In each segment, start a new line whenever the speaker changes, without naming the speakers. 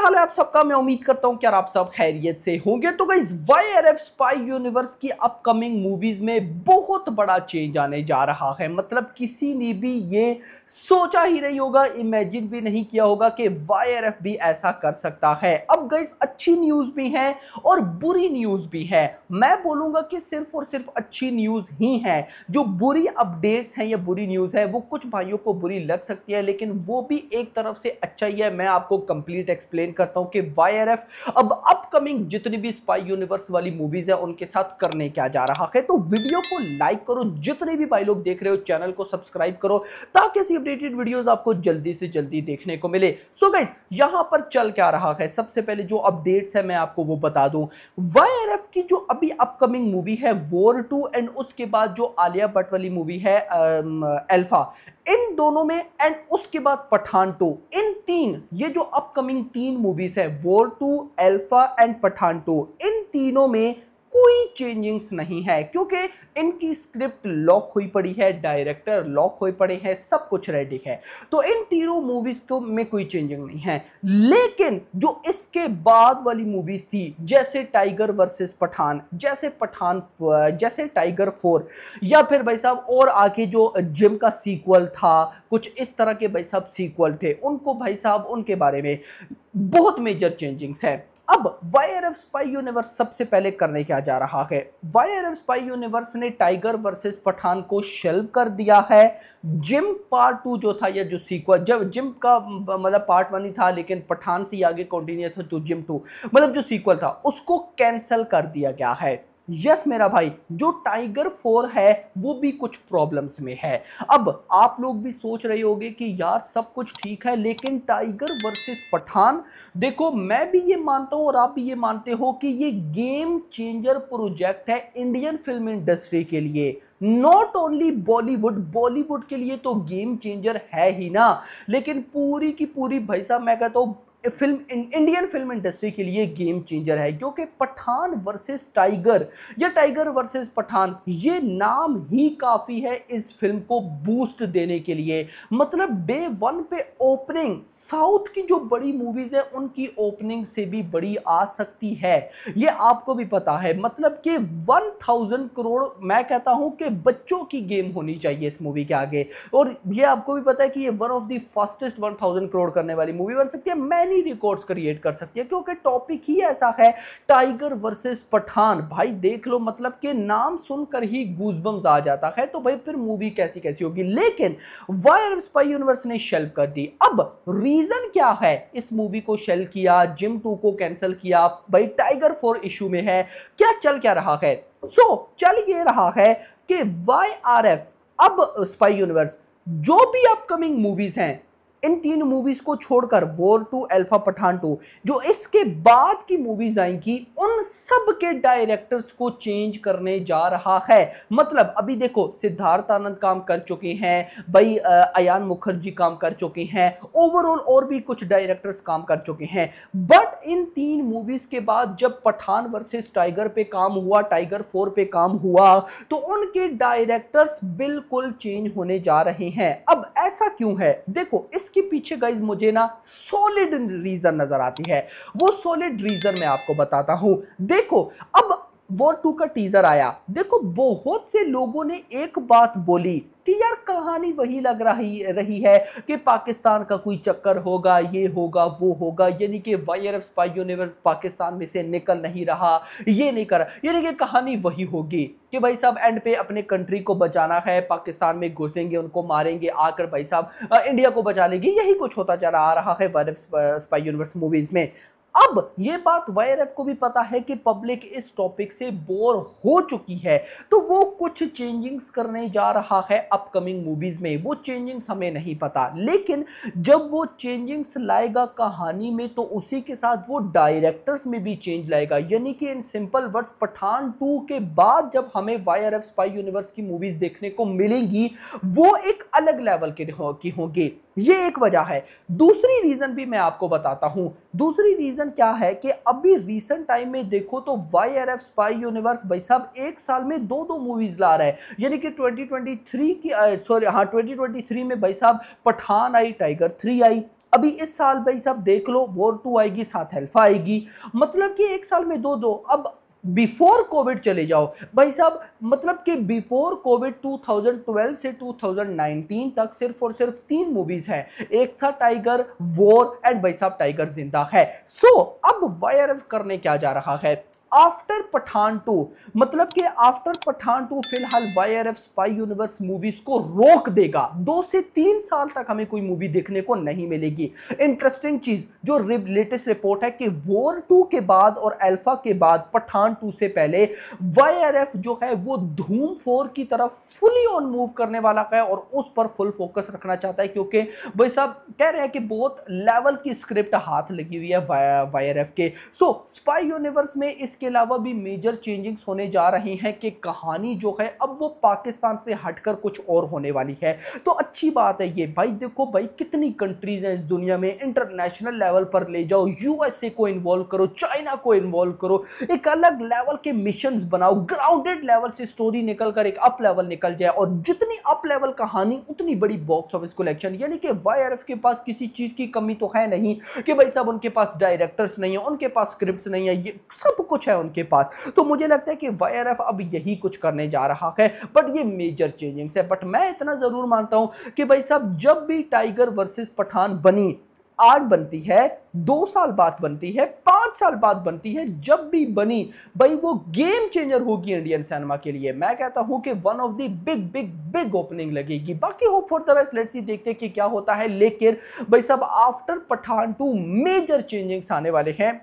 हाल है आप सबका। मैं उम्मीद करता हूं कि यार आप सब खैरियत से होंगे। तो गाइस वाईआरएफ स्पाई यूनिवर्स की अपकमिंग मूवीज में बहुत बड़ा चेंज आने जा रहा है। मतलब किसी ने भी ये सोचा ही नहीं होगा, इमेजिन भी नहीं किया होगा कि वाईआरएफ भी ऐसा कर सकता है। अब गाइस अच्छी न्यूज भी है और बुरी न्यूज भी है। मैं बोलूंगा कि सिर्फ और सिर्फ अच्छी न्यूज ही है। जो बुरी अपडेट्स हैं या बुरी न्यूज है वो कुछ भाइयों को बुरी लग सकती है, लेकिन वो भी एक तरफ से अच्छा ही है। मैं आपको कंप्लीट एक्सप्लेन करता हूं कि वाईआरएफ अब अपकमिंग जितनी भी स्पाई यूनिवर्स वाली मूवीज है उनके साथ करने क्या जा रहा है। तो वीडियो को लाइक करो, जितने भी भाई लोग देख रहे हो चैनल को सब्सक्राइब करो ताकि ऐसी अपडेटेड वीडियोस आपको जल्दी से जल्दी देखने को मिले। सो गाइस यहां पर चल क्या रहा है, सबसे पहले जो अपडेट्स है मैं आपको वो बता दूं। वाईआरएफ की जो अभी अपकमिंग मूवी है वॉर 2 एंड उसके बाद जो आलिया भट्ट वाली मूवी है अल्फा, इन दोनों में एंड उसके बाद पठान 2, इन तीन ये जो अपकमिंग तीन मूवीज है वॉर 2, अल्फा एंड पठान 2, इन तीनों में कोई चेंजिंग्स नहीं है क्योंकि इनकी स्क्रिप्ट लॉक हुई पड़ी है, डायरेक्टर लॉक हुए पड़े हैं, सब कुछ रेडी है। तो इन तीनों मूवीज को में कोई चेंजिंग नहीं है। लेकिन जो इसके बाद वाली मूवीज थी जैसे टाइगर वर्सेस पठान, जैसे टाइगर 4 या फिर भाई साहब और आगे जो जिम का सीक्वल था, कुछ इस तरह के भाई साहब सीक्वल थे, उनको भाई साहब उनके बारे में बहुत मेजर चेंजिंग्स है। अब वाईआरएफ स्पाई यूनिवर्स सबसे पहले करने क्या जा रहा है, वाईआरएफ स्पाई यूनिवर्स ने टाइगर वर्सेस पठान को शेल्व कर दिया है। जिम पार्ट 2 जो था या जो सीक्वल, जब जिम का मतलब पार्ट 1 ही था लेकिन पठान से आगे कंटिन्यू था तो जिम 2 मतलब जो सीक्वल था उसको कैंसिल कर दिया गया है। यस मेरा भाई, जो टाइगर 4 है वो भी कुछ प्रॉब्लम्स में है। अब आप लोग भी सोच रहे होंगे कि यार सब कुछ ठीक है लेकिन टाइगर वर्सेस पठान, देखो मैं भी ये मानता हूं और आप भी ये मानते हो कि ये गेम चेंजर प्रोजेक्ट है इंडियन फिल्म इंडस्ट्री के लिए। नॉट ओनली बॉलीवुड के लिए तो गेम चेंजर है ही ना, लेकिन पूरी की पूरी भाई साहब मैं कहता हूं इंडियन फिल्म इंडस्ट्री के लिए गेम चेंजर है। क्योंकि पठान वर्सेस टाइगर या टाइगर वर्सेस पठान, ये नाम ही काफी है इस फिल्म को बूस्ट देने के लिए। मतलब डे 1 पे ओपनिंग साउथ की जो बड़ी मूवीज है उनकी ओपनिंग से भी बड़ी आ सकती है, ये आपको भी पता है। मतलब कि 1000 करोड़ मैं कहता हूं कि बच्चों की गेम होनी चाहिए इस मूवी के आगे। और ये आपको भी पता है कि ये one of the fastest 1000 crore करने वाली मूवी बन सकती है, मैनी रिकॉर्ड्स क्रिएट कर सकती है क्योंकि टॉपिक ही ऐसा है टाइगर वर्सेस पठान। भाई देख लो, मतलब कि नाम सुनकर ही गूज़बम्स आ जाता है, तो भाई फिर मूवी कैसी कैसी होगी। लेकिन वाईआरएफ स्पाई यूनिवर्स ने शेल्व कर दी। अब रीजन क्या है इस मूवी को शेल्व किया, जिम 2 को कैंसिल किया, भाई टाइगर 4 इशू में है, क्या रहा है। चल ये रहा है कि वाईआरएफ अब स्पाई यूनिवर्स जो भी अपकमिंग मूवीज हैं, इन तीन मूवीज को छोड़कर वॉर 2, अल्फा, पठान 2, जो इसके बाद की मूवीज आएंगी उन सब के डायरेक्टर्स को चेंज करने जा रहा है। मतलब अभी देखो सिद्धार्थ आनंद काम कर चुके हैं भाई, अयान मुखर्जी काम कर चुके हैं, ओवरऑल और भी कुछ डायरेक्टर्स काम कर चुके हैं। बट इन तीन मूवीज के बाद जब पठान वर्सेस टाइगर पे काम हुआ, टाइगर 4 पे काम हुआ, तो उनके डायरेक्टर्स बिल्कुल चेंज होने जा रहे हैं। अब ऐसा क्यों है, देखो इसके पीछे गाइस मुझे ना सॉलिड रीजन नजर आती है। वो सॉलिड रीजन मैं आपको बताता हूं। देखो अब वॉर 2 का टीजर आया, देखो बहुत से लोगों ने एक बात बोली कि यार कहानी वही लग रही है कि पाकिस्तान का कोई चक्कर होगा, ये होगा वो होगा, यानी कि वाईआरएफ स्पाई यूनिवर्स पाकिस्तान में से निकल नहीं रहा, ये नहीं कर रहा, यानी कि कहानी वही होगी कि भाई साहब एंड पे अपने कंट्री को बचाना है, पाकिस्तान में घुसेंगे, उनको मारेंगे, आकर भाई साहब इंडिया को बचा लेंगे, यही कुछ होता चला आ रहा है वाईआरएफ स्पाई यूनिवर्स मूवीज में। अब ये बात वाईआरएफ को भी पता है कि पब्लिक इस टॉपिक से बोर हो चुकी है, तो वो कुछ चेंजिंग्स करने जा रहा है अपकमिंग मूवीज में। वो चेंजिंग्स हमें नहीं पता, लेकिन जब वो चेंजिंग्स लाएगा कहानी में तो उसी के साथ वो डायरेक्टर्स में भी चेंज लाएगा। यानी कि इन सिंपल वर्ड्स पठान 2 के बाद जब हमें वाईआरएफ स्पाई यूनिवर्स की मूवीज देखने को मिलेंगी वो एक अलग लेवल की होंगी। ये एक वजह है। दूसरी रीजन भी मैं आपको बताता हूं। दूसरी रीजन क्या है कि अभी रीसेंट टाइम में देखो तो वाईआरएफ स्पाई यूनिवर्स भाई साहब एक साल में दो मूवीज ला रहा है। यानी कि 2023 में भाई साहब पठान आई, टाइगर 3 आई, अभी इस साल भाई साहब देख लो वॉर 2 आएगी, साथ अल्फा आएगी, मतलब कि एक साल में दो दो। अब बिफोर कोविड चले जाओ भाई साहब, मतलब कि बिफोर कोविड 2012 से 2019 तक सिर्फ और सिर्फ 3 मूवीज हैं। एक था टाइगर, वॉर एंड भाई साहब टाइगर जिंदा है। सो अब वाईआरएफ करने क्या जा रहा है आफ्टर पठान 2, मतलब कि आफ्टर पठान 2 फिलहाल वाईआरएफ स्पाई यूनिवर्स मूवीज को रोक देगा। 2 से 3 साल तक हमें कोई मूवी देखने को नहीं मिलेगी। इंटरेस्टिंग चीज जो लेटेस्ट रिपोर्ट है कि वॉर 2 के बाद और अल्फा के बाद पठान 2 से पहले वाईआरएफ जो है वो धूम 4 की तरफ फुली ऑन मूव करने वाला है और उस पर फुल फोकस रखना चाहता है, क्योंकि भाई साहब कह रहे हैं कि बहुत लेवल की स्क्रिप्ट हाथ लगी हुई है वाईआरएफ के। सो स्पाई यूनिवर्स में इसके अलावा भी मेजर चेंजिंग्स होने जा रही हैं कि कहानी जो है अब वो पाकिस्तान से हटकर कुछ और होने वाली है। तो अच्छी बात है ये भाई। देखो भाई कितनी कंट्रीज हैं इस दुनिया में, इंटरनेशनल लेवल पर ले जाओ, यूएसए को इन्वॉल्व करो, चाइना को इन्वॉल्व करो, एक अलग लेवल के मिशंस बनाओ, ग्राउंडेड लेवल से स्टोरी निकल कर एक अप लेवल निकल जाए, और जितनी अप लेवल कहानी उतनी बड़ी बॉक्स ऑफिस कलेक्शन। यानी कि वाईआरएफ के पास किसी चीज की कमी तो है नहीं कि भाई साहब उनके पास डायरेक्टर्स नहीं है, उनके पास स्क्रिप्ट्स नहीं है, ये सब कुछ है उनके पास। तो मुझे लगता है कि वाईआरएफ अब यही कुछ करने जा रहा है, बट ये मेजर चेंजिंग्स है। बट मैं इतना जरूर मानता हूं कि भाई साहब जब भी टाइगर वर्सेस पठान बनी, आज बनती है, 2 साल बाद बनती है, 5 साल बाद बनती है, जब भी बनी भाई वो गेम चेंजर होगी इंडियन सिनेमा के लिए। मैं कहता हूं कि one of the big big big opening लगेगी। बाकी hope for the best, let's see देखते हैं कि क्या होता है। लेकिन भाई साहब आफ्टर पठान 2 मेजर चेंजिंग्स आने वाले हैं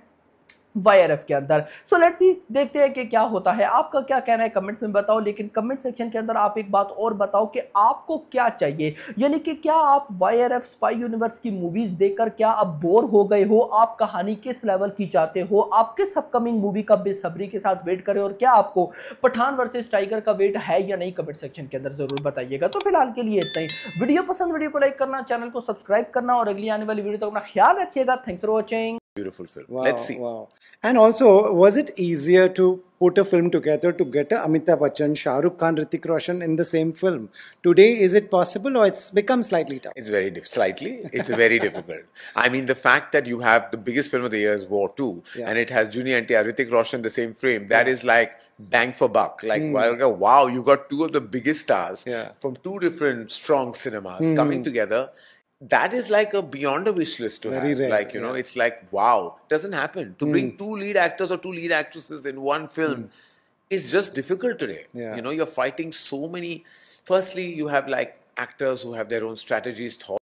वाईआरएफ के अंदर। सो लेट्स सी देखते हैं कि क्या होता है। आपका क्या कहना है कमेंट्स में बताओ, लेकिन कमेंट सेक्शन के अंदर आप एक बात और बताओ कि आपको क्या चाहिए, यानी कि क्या आप वाईआरएफ स्पाई यूनिवर्स की मूवीज देखकर क्या आप बोर हो गए हो, आप कहानी किस लेवल की चाहते हो, आप किस अपकमिंग मूवी का बेसब्री के साथ वेट करें, और क्या आपको पठान वर्सेस टाइगर का वेट है या नहीं, कमेंट सेक्शन के अंदर जरूर बताइएगा। तो फिलहाल के लिए इतना ही। वीडियो पसंद, वीडियो को लाइक करना, चैनल को सब्सक्राइब करना, और अगली आने वाली वीडियो तक अपना ख्याल रखिएगा। Thanks for watching.
Beautiful film.
Wow,
Let's see.
wow. And also, was it easier to put a film together to get a Amitabh Bachchan, Shah Rukh Khan, Hrithik Roshan in the same film? Today, is it possible, or it's become slightly tough?
It's very slightly. It's very difficult. I mean, the fact that you have the biggest film of the year is War 2,
Yeah.
and it has Junior NTR, Hrithik Roshan, the same frame. That is like bang for buck. Like, wow, you got two of the biggest stars from two different strong cinemas coming together. That is like a beyond a wish list to
Very
have.
rare,
Like, you know, it's like, wow, doesn't happen. To bring 2 lead actors or 2 lead actresses in one film is just difficult today.
Yeah.
You know, you're fighting so many. Firstly, you have like actors who have their own strategies, thoughts.